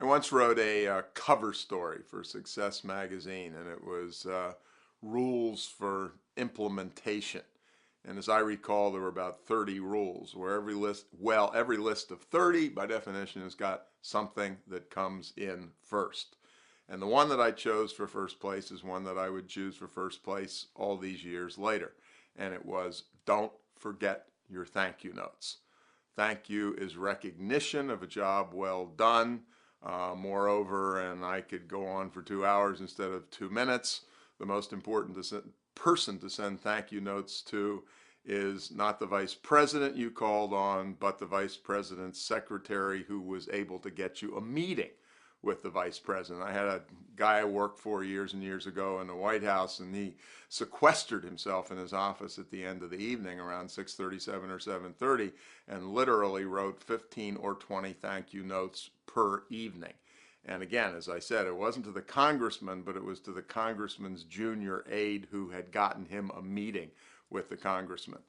I once wrote a cover story for Success Magazine, and it was rules for implementation. And as I recall, there were about 30 rules, where every list of 30, by definition, has got something that comes in first. And the one that I chose for first place is one that I would choose for first place all these years later. And it was, don't forget your thank you notes. Thank you is recognition of a job well done. Moreover, and I could go on for 2 hours instead of 2 minutes, the most important person to send thank you notes to is not the vice president you called on, but the vice president's secretary who was able to get you a meeting with the vice president. I had a guy I worked for years and years ago in the White House, and he sequestered himself in his office at the end of the evening around 6:37 or 7:30 and literally wrote 15 or 20 thank you notes per evening. And again, as I said, it wasn't to the congressman, but it was to the congressman's junior aide who had gotten him a meeting with the congressman.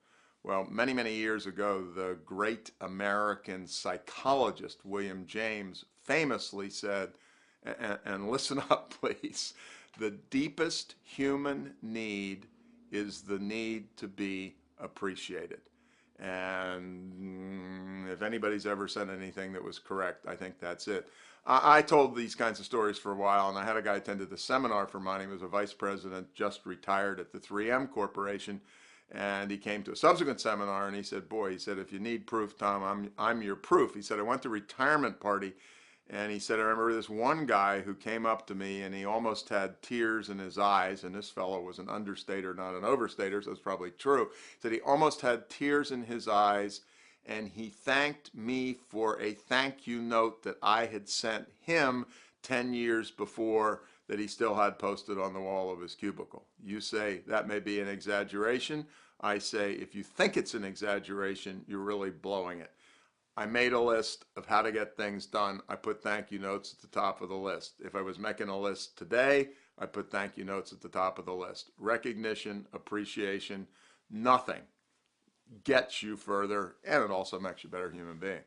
Well, many, many years ago, the great American psychologist William James famously said, and listen up, please, the deepest human need is the need to be appreciated. And if anybody's ever said anything that was correct, I think that's it. I told these kinds of stories for a while, and I had a guy attended the seminar for mine. He was a vice president, just retired at the 3M Corporation, and he came to a subsequent seminar, and he said, boy, he said, if you need proof, Tom, I'm your proof. He said, I went to a retirement party, and he said, I remember this one guy who came up to me, and he almost had tears in his eyes, and this fellow was an understater, not an overstater, so it's probably true. He said he almost had tears in his eyes, and he thanked me for a thank you note that I had sent him 10 years before that he still had posted on the wall of his cubicle. You say that may be an exaggeration. I say if you think it's an exaggeration, you're really blowing it. I made a list of how to get things done. I put thank you notes at the top of the list. If I was making a list today, I put thank you notes at the top of the list. Recognition, appreciation, nothing gets you further, and it also makes you a better human being.